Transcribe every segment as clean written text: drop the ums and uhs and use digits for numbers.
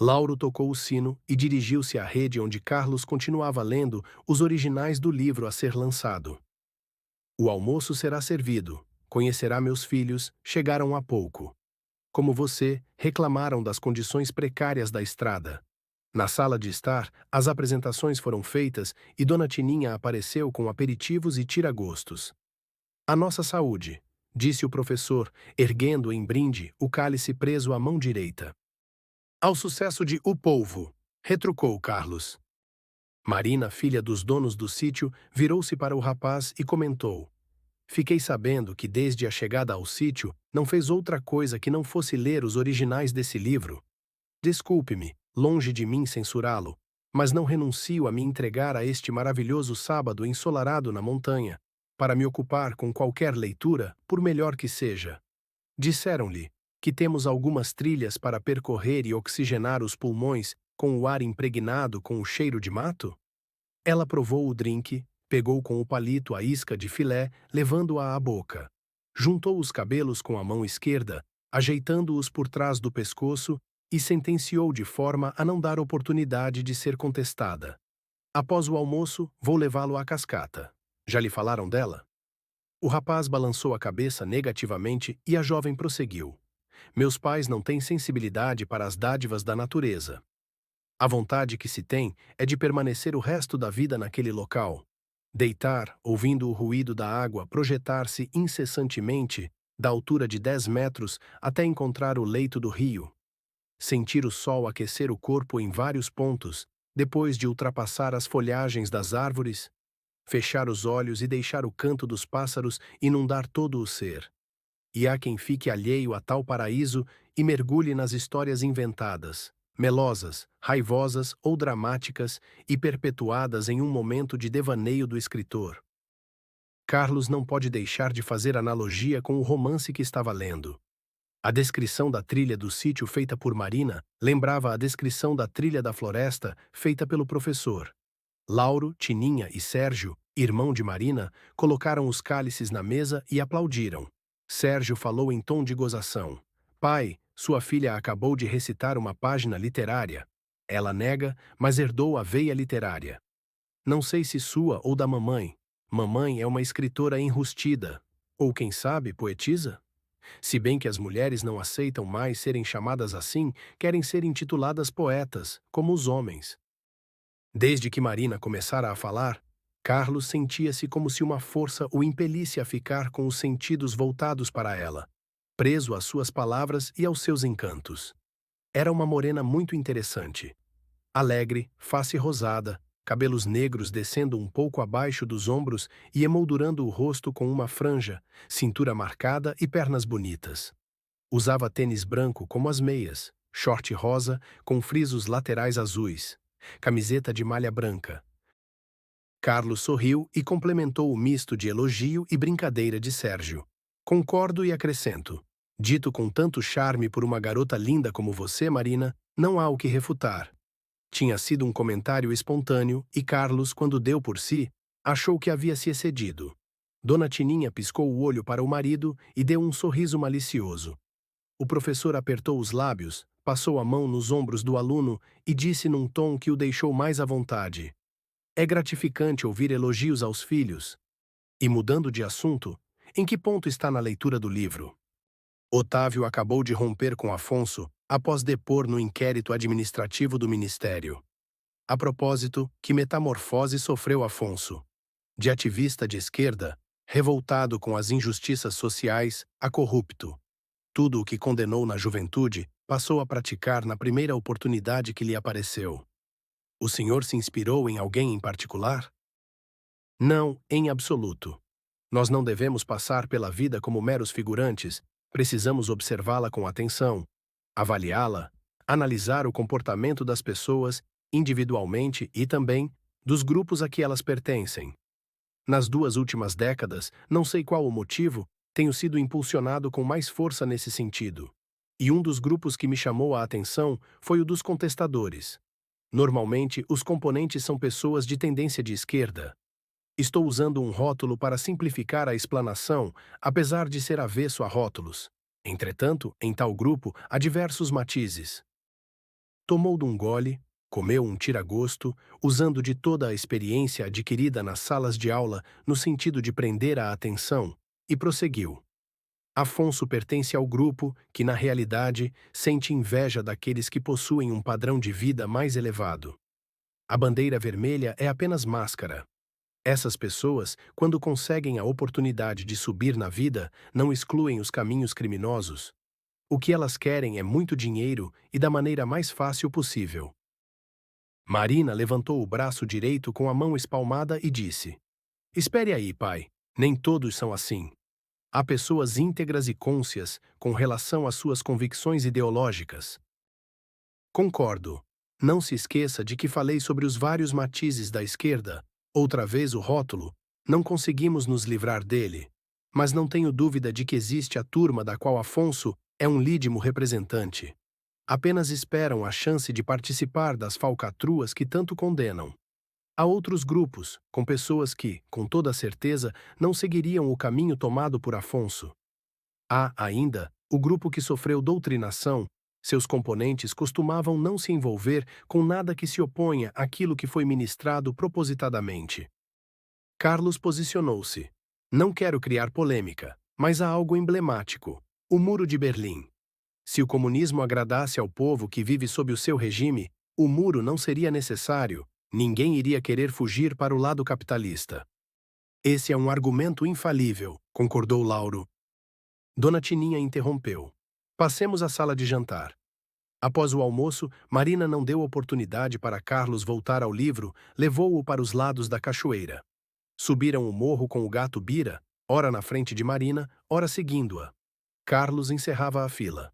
Lauro tocou o sino e dirigiu-se à rede onde Carlos continuava lendo os originais do livro a ser lançado. O almoço será servido. Conhecerá meus filhos, chegaram há pouco. Como você, reclamaram das condições precárias da estrada. Na sala de estar, as apresentações foram feitas e Dona Tininha apareceu com aperitivos e tira-gostos. A nossa saúde, disse o professor, erguendo em brinde o cálice preso à mão direita. Ao sucesso de O Polvo, retrucou Carlos. Marina, filha dos donos do sítio, virou-se para o rapaz e comentou. Fiquei sabendo que desde a chegada ao sítio não fez outra coisa que não fosse ler os originais desse livro. Desculpe-me, longe de mim censurá-lo, mas não renuncio a me entregar a este maravilhoso sábado ensolarado na montanha, para me ocupar com qualquer leitura, por melhor que seja. Disseram-lhe que temos algumas trilhas para percorrer e oxigenar os pulmões com o ar impregnado com o cheiro de mato? Ela provou o drink, pegou com o palito a isca de filé, levando-a à boca. Juntou os cabelos com a mão esquerda, ajeitando-os por trás do pescoço, e sentenciou de forma a não dar oportunidade de ser contestada. Após o almoço, vou levá-lo à cascata. Já lhe falaram dela? O rapaz balançou a cabeça negativamente e a jovem prosseguiu. Meus pais não têm sensibilidade para as dádivas da natureza. A vontade que se tem é de permanecer o resto da vida naquele local. Deitar, ouvindo o ruído da água projetar-se incessantemente, da altura de 10 metros até encontrar o leito do rio. Sentir o sol aquecer o corpo em vários pontos, depois de ultrapassar as folhagens das árvores. Fechar os olhos e deixar o canto dos pássaros inundar todo o ser. E há quem fique alheio a tal paraíso e mergulhe nas histórias inventadas, melosas, raivosas ou dramáticas e perpetuadas em um momento de devaneio do escritor. Carlos não pode deixar de fazer analogia com o romance que estava lendo. A descrição da trilha do sítio feita por Marina lembrava a descrição da trilha da floresta feita pelo professor. Lauro, Tininha e Sérgio, irmão de Marina, colocaram os cálices na mesa e aplaudiram. Sérgio falou em tom de gozação. Pai, sua filha acabou de recitar uma página literária. Ela nega, mas herdou a veia literária. Não sei se sua ou da mamãe. Mamãe é uma escritora enrustida. Ou, quem sabe, poetisa? Se bem que as mulheres não aceitam mais serem chamadas assim, querem ser intituladas poetas, como os homens. Desde que Marina começara a falar, Carlos sentia-se como se uma força o impelisse a ficar com os sentidos voltados para ela, preso às suas palavras e aos seus encantos. Era uma morena muito interessante. Alegre, face rosada, cabelos negros descendo um pouco abaixo dos ombros e emoldurando o rosto com uma franja, cintura marcada e pernas bonitas. Usava tênis branco como as meias, short rosa com frisos laterais azuis, camiseta de malha branca. Carlos sorriu e complementou o misto de elogio e brincadeira de Sérgio. Concordo e acrescento. Dito com tanto charme por uma garota linda como você, Marina, não há o que refutar. Tinha sido um comentário espontâneo e Carlos, quando deu por si, achou que havia se excedido. Dona Tininha piscou o olho para o marido e deu um sorriso malicioso. O professor apertou os lábios, passou a mão nos ombros do aluno e disse num tom que o deixou mais à vontade. É gratificante ouvir elogios aos filhos. E mudando de assunto, em que ponto está na leitura do livro? Otávio acabou de romper com Afonso após depor no inquérito administrativo do Ministério. A propósito, que metamorfose sofreu Afonso? De ativista de esquerda, revoltado com as injustiças sociais, a corrupto. Tudo o que condenou na juventude passou a praticar na primeira oportunidade que lhe apareceu. O senhor se inspirou em alguém em particular? Não, em absoluto. Nós não devemos passar pela vida como meros figurantes, precisamos observá-la com atenção, avaliá-la, analisar o comportamento das pessoas, individualmente e também dos grupos a que elas pertencem. Nas 2 últimas décadas, não sei qual o motivo, tenho sido impulsionado com mais força nesse sentido. E um dos grupos que me chamou a atenção foi o dos contestadores. Normalmente, os componentes são pessoas de tendência de esquerda. Estou usando um rótulo para simplificar a explanação, apesar de ser avesso a rótulos. Entretanto, em tal grupo, há diversos matizes. tomou de um gole, comeu um tira-gosto, usando de toda a experiência adquirida nas salas de aula no sentido de prender a atenção, e prosseguiu. Afonso pertence ao grupo que, na realidade, sente inveja daqueles que possuem um padrão de vida mais elevado. A bandeira vermelha é apenas máscara. Essas pessoas, quando conseguem a oportunidade de subir na vida, não excluem os caminhos criminosos. O que elas querem é muito dinheiro e da maneira mais fácil possível. Marina levantou o braço direito com a mão espalmada e disse: Espere aí, pai. Nem todos são assim. Há pessoas íntegras e cônscias com relação às suas convicções ideológicas. Concordo. Não se esqueça de que falei sobre os vários matizes da esquerda. Outra vez o rótulo. Não conseguimos nos livrar dele. Mas não tenho dúvida de que existe a turma da qual Afonso é um lídimo representante. Apenas esperam a chance de participar das falcatruas que tanto condenam. Há outros grupos, com pessoas que, com toda certeza, não seguiriam o caminho tomado por Afonso. Há, ainda, o grupo que sofreu doutrinação. Seus componentes costumavam não se envolver com nada que se oponha àquilo que foi ministrado propositadamente. Carlos posicionou-se. Não quero criar polêmica, mas há algo emblemático: o Muro de Berlim. Se o comunismo agradasse ao povo que vive sob o seu regime, o muro não seria necessário, ninguém iria querer fugir para o lado capitalista. Esse é um argumento infalível, concordou Lauro. Dona Tininha interrompeu. Passemos à sala de jantar. Após o almoço, Marina não deu oportunidade para Carlos voltar ao livro, levou-o para os lados da cachoeira. Subiram o morro com o gato Bira, ora na frente de Marina, ora seguindo-a. Carlos encerrava a fila.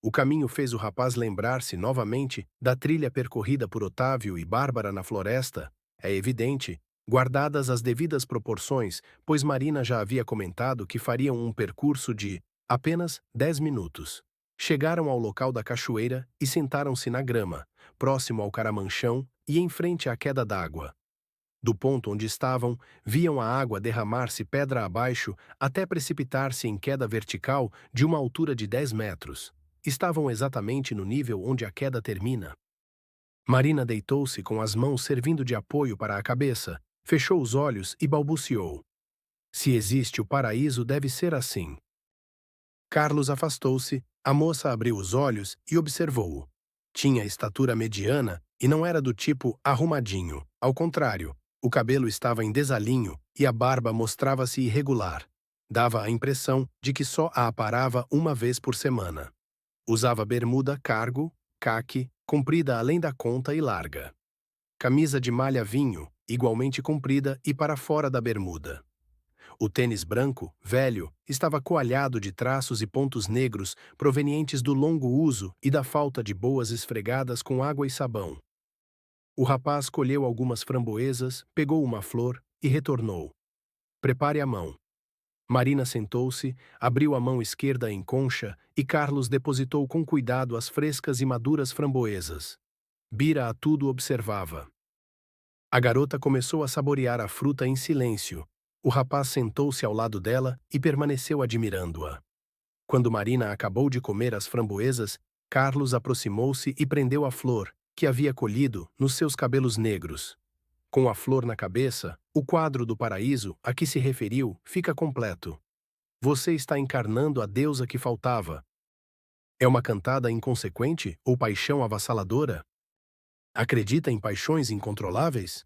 O caminho fez o rapaz lembrar-se novamente da trilha percorrida por Otávio e Bárbara na floresta, é evidente, guardadas as devidas proporções, pois Marina já havia comentado que fariam um percurso de apenas 10 minutos. Chegaram ao local da cachoeira e sentaram-se na grama, próximo ao caramanchão e em frente à queda d'água. Do ponto onde estavam, viam a água derramar-se pedra abaixo até precipitar-se em queda vertical de uma altura de 10 metros. Estavam exatamente no nível onde a queda termina. Marina deitou-se com as mãos servindo de apoio para a cabeça, fechou os olhos e balbuciou. Se existe o paraíso, deve ser assim. Carlos afastou-se, a moça abriu os olhos e observou-o. Tinha estatura mediana e não era do tipo arrumadinho, ao contrário, o cabelo estava em desalinho e a barba mostrava-se irregular. Dava a impressão de que só a aparava uma vez por semana. Usava bermuda cargo, caque, comprida além da conta e larga. Camisa de malha vinho, igualmente comprida e para fora da bermuda. O tênis branco, velho, estava coalhado de traços e pontos negros provenientes do longo uso e da falta de boas esfregadas com água e sabão. O rapaz colheu algumas framboesas, pegou uma flor e retornou. Prepare a mão. Marina sentou-se, abriu a mão esquerda em concha e Carlos depositou com cuidado as frescas e maduras framboesas. Bira a tudo observava. A garota começou a saborear a fruta em silêncio. O rapaz sentou-se ao lado dela e permaneceu admirando-a. Quando Marina acabou de comer as framboesas, Carlos aproximou-se e prendeu a flor, que havia colhido, nos seus cabelos negros. Com a flor na cabeça, o quadro do paraíso a que se referiu fica completo. Você está encarnando a deusa que faltava. É uma cantada inconsequente ou paixão avassaladora? Acredita em paixões incontroláveis?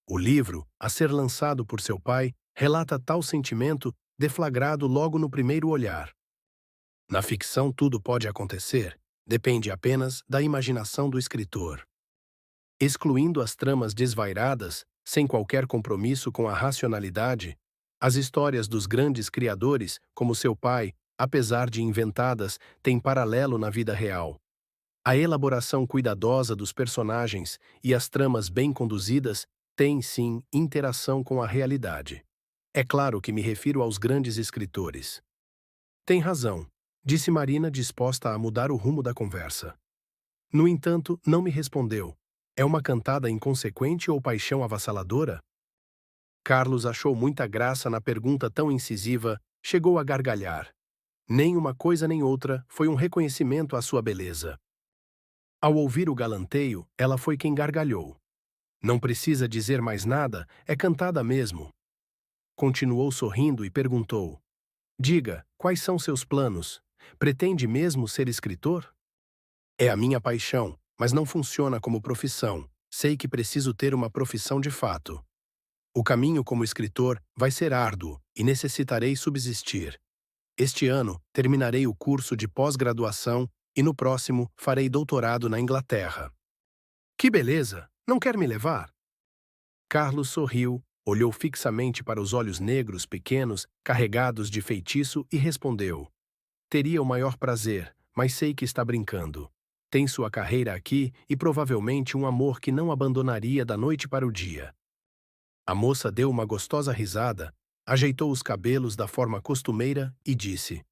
O livro, a ser lançado por seu pai, relata tal sentimento deflagrado logo no primeiro olhar. Na ficção tudo pode acontecer, depende apenas da imaginação do escritor. Excluindo as tramas desvairadas, sem qualquer compromisso com a racionalidade, as histórias dos grandes criadores, como seu pai, apesar de inventadas, têm paralelo na vida real. A elaboração cuidadosa dos personagens e as tramas bem conduzidas têm, sim, interação com a realidade. É claro que me refiro aos grandes escritores. Tem razão, disse Marina, disposta a mudar o rumo da conversa. No entanto, não me respondeu. É uma cantada inconsequente ou paixão avassaladora? Carlos achou muita graça na pergunta tão incisiva, chegou a gargalhar. Nem uma coisa nem outra, foi um reconhecimento à sua beleza. Ao ouvir o galanteio, ela foi quem gargalhou. Não precisa dizer mais nada, é cantada mesmo. Continuou sorrindo e perguntou: Diga, quais são seus planos? Pretende mesmo ser escritor? É a minha paixão, mas não funciona como profissão. Sei que preciso ter uma profissão de fato. O caminho como escritor vai ser árduo e necessitarei subsistir. Este ano, terminarei o curso de pós-graduação e no próximo farei doutorado na Inglaterra. Que beleza! Não quer me levar? Carlos sorriu, olhou fixamente para os olhos negros pequenos, carregados de feitiço e respondeu: Teria o maior prazer, mas sei que está brincando. Tem sua carreira aqui e provavelmente um amor que não abandonaria da noite para o dia. A moça deu uma gostosa risada, ajeitou os cabelos da forma costumeira e disse: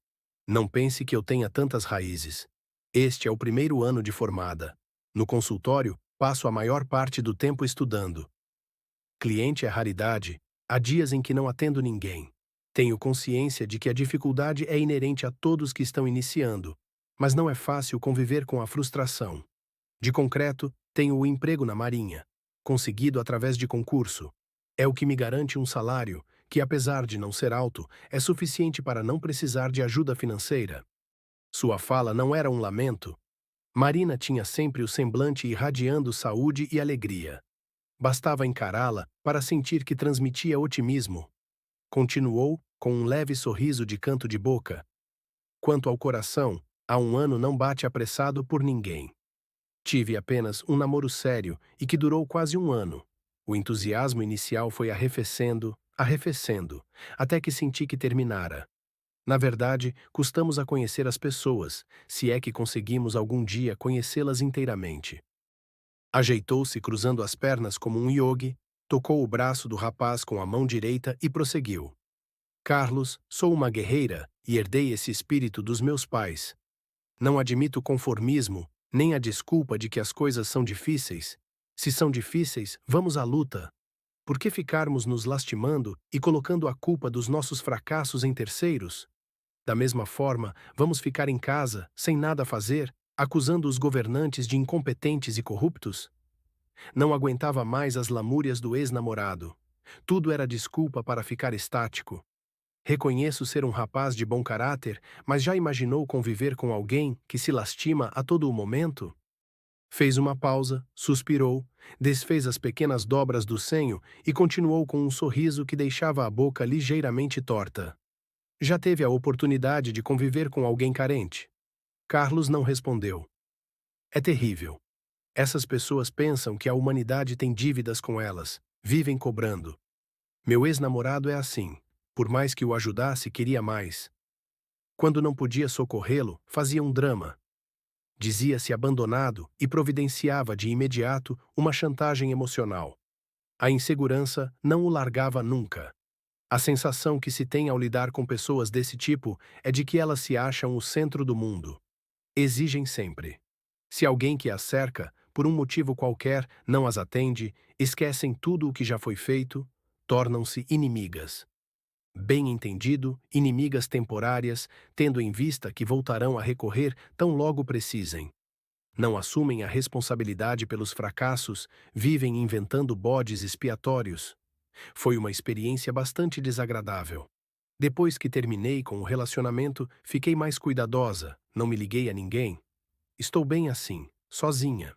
Não pense que eu tenha tantas raízes. Este é o primeiro ano de formada. No consultório, passo a maior parte do tempo estudando. Cliente é raridade, há dias em que não atendo ninguém. Tenho consciência de que a dificuldade é inerente a todos que estão iniciando, mas não é fácil conviver com a frustração. De concreto, tenho o emprego na Marinha, conseguido através de concurso. É o que me garante um salário que, apesar de não ser alto, é suficiente para não precisar de ajuda financeira. Sua fala não era um lamento. Marina tinha sempre o semblante irradiando saúde e alegria. Bastava encará-la para sentir que transmitia otimismo. Continuou, com um leve sorriso de canto de boca. Quanto ao coração, há um ano não bate apressado por ninguém. Tive apenas um namoro sério e que durou quase um ano. O entusiasmo inicial foi arrefecendo, arrefecendo, até que senti que terminara. Na verdade, custamos a conhecer as pessoas, se é que conseguimos algum dia conhecê-las inteiramente. Ajeitou-se cruzando as pernas como um yogi, tocou o braço do rapaz com a mão direita e prosseguiu. Carlos, sou uma guerreira e herdei esse espírito dos meus pais. Não admito conformismo, nem a desculpa de que as coisas são difíceis. Se são difíceis, vamos à luta. Por que ficarmos nos lastimando e colocando a culpa dos nossos fracassos em terceiros? Da mesma forma, vamos ficar em casa, sem nada a fazer, acusando os governantes de incompetentes e corruptos? Não aguentava mais as lamúrias do ex-namorado. Tudo era desculpa para ficar estático. Reconheço ser um rapaz de bom caráter, mas já imaginou conviver com alguém que se lastima a todo o momento? Fez uma pausa, suspirou, desfez as pequenas dobras do senho e continuou com um sorriso que deixava a boca ligeiramente torta. Já teve a oportunidade de conviver com alguém carente? Carlos não respondeu. É terrível. Essas pessoas pensam que a humanidade tem dívidas com elas, vivem cobrando. Meu ex-namorado é assim. Por mais que o ajudasse, queria mais. Quando não podia socorrê-lo, fazia um drama. Dizia-se abandonado e providenciava de imediato uma chantagem emocional. A insegurança não o largava nunca. A sensação que se tem ao lidar com pessoas desse tipo é de que elas se acham o centro do mundo. Exigem sempre. Se alguém que as cerca, por um motivo qualquer, não as atende, esquecem tudo o que já foi feito, tornam-se inimigas. Bem entendido, inimigas temporárias, tendo em vista que voltarão a recorrer tão logo precisem. Não assumem a responsabilidade pelos fracassos, vivem inventando bodes expiatórios. Foi uma experiência bastante desagradável. Depois que terminei com o relacionamento, fiquei mais cuidadosa, não me liguei a ninguém. Estou bem assim, sozinha.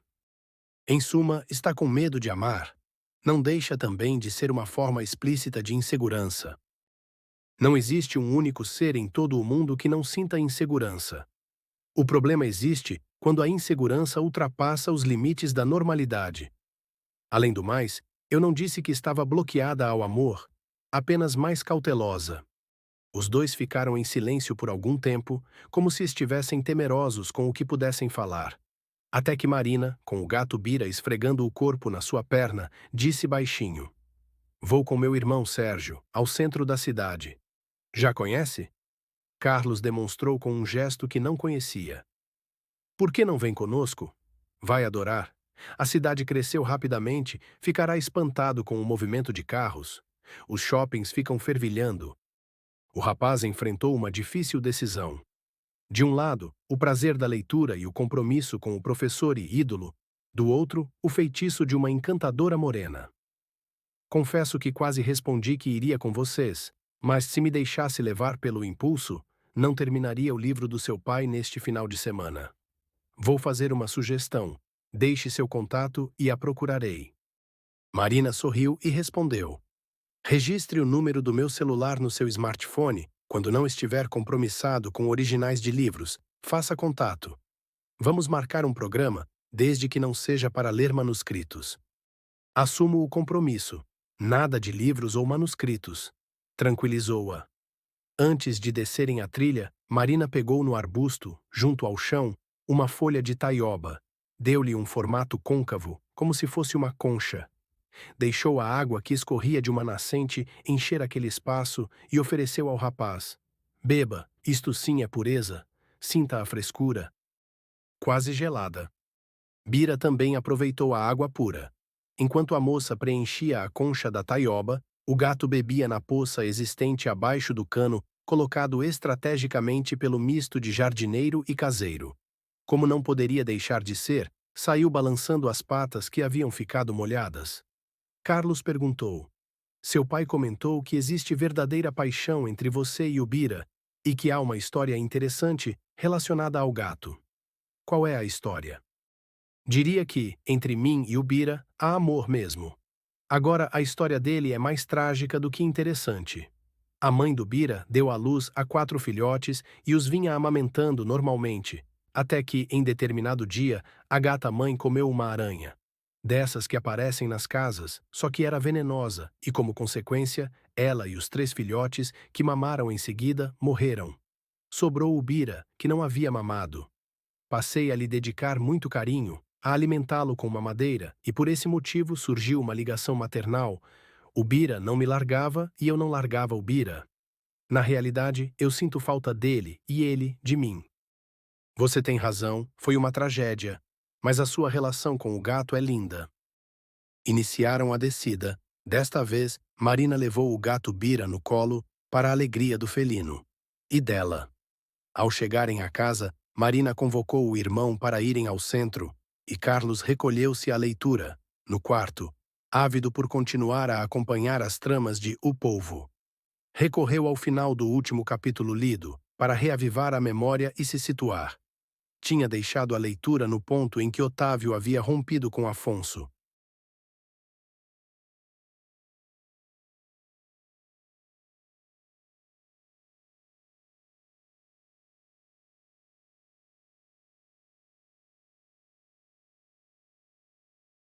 Em suma, está com medo de amar. Não deixa também de ser uma forma explícita de insegurança. Não existe um único ser em todo o mundo que não sinta insegurança. O problema existe quando a insegurança ultrapassa os limites da normalidade. Além do mais, eu não disse que estava bloqueada ao amor, apenas mais cautelosa. Os dois ficaram em silêncio por algum tempo, como se estivessem temerosos com o que pudessem falar. Até que Marina, com o gato Bira esfregando o corpo na sua perna, disse baixinho: Vou com meu irmão Sérgio, ao centro da cidade. Já conhece? Carlos demonstrou com um gesto que não conhecia. Por que não vem conosco? Vai adorar. A cidade cresceu rapidamente, ficará espantado com o movimento de carros. Os shoppings ficam fervilhando. O rapaz enfrentou uma difícil decisão. De um lado, o prazer da leitura e o compromisso com o professor e ídolo, do outro, o feitiço de uma encantadora morena. Confesso que quase respondi que iria com vocês, mas se me deixasse levar pelo impulso, não terminaria o livro do seu pai neste final de semana. Vou fazer uma sugestão. Deixe seu contato e a procurarei. Marina sorriu e respondeu: Registre o número do meu celular no seu smartphone. Quando não estiver compromissado com originais de livros, faça contato. Vamos marcar um programa, desde que não seja para ler manuscritos. Assumo o compromisso. Nada de livros ou manuscritos. Tranquilizou-a. Antes de descerem a trilha, Marina pegou no arbusto, junto ao chão, uma folha de taioba. Deu-lhe um formato côncavo, como se fosse uma concha. Deixou a água que escorria de uma nascente encher aquele espaço e ofereceu ao rapaz. Beba, isto sim é pureza. Sinta a frescura. Quase gelada. Bira também aproveitou a água pura. Enquanto a moça preenchia a concha da taioba, o gato bebia na poça existente abaixo do cano, colocado estrategicamente pelo misto de jardineiro e caseiro. Como não poderia deixar de ser, saiu balançando as patas que haviam ficado molhadas. Carlos perguntou: Seu pai comentou que existe verdadeira paixão entre você e o Bira, e que há uma história interessante relacionada ao gato. Qual é a história? Diria que, entre mim e o Bira, há amor mesmo. Agora, a história dele é mais trágica do que interessante. A mãe do Bira deu à luz a 4 filhotes e os vinha amamentando normalmente, até que, em determinado dia, a gata-mãe comeu uma aranha. Dessas que aparecem nas casas, só que era venenosa e, como consequência, ela e os 3 filhotes, que mamaram em seguida, morreram. Sobrou o Bira, que não havia mamado. Passei a lhe dedicar muito carinho, a alimentá-lo com mamadeira, e por esse motivo surgiu uma ligação maternal. O Bira não me largava e eu não largava o Bira. Na realidade, eu sinto falta dele e ele de mim. Você tem razão, foi uma tragédia, mas a sua relação com o gato é linda. Iniciaram a descida. Desta vez, Marina levou o gato Bira no colo, para a alegria do felino. E dela. Ao chegarem à casa, Marina convocou o irmão para irem ao centro, e Carlos recolheu-se à leitura, no quarto, ávido por continuar a acompanhar as tramas de O Polvo. Recorreu ao final do último capítulo lido, para reavivar a memória e se situar. Tinha deixado a leitura no ponto em que Otávio havia rompido com Afonso.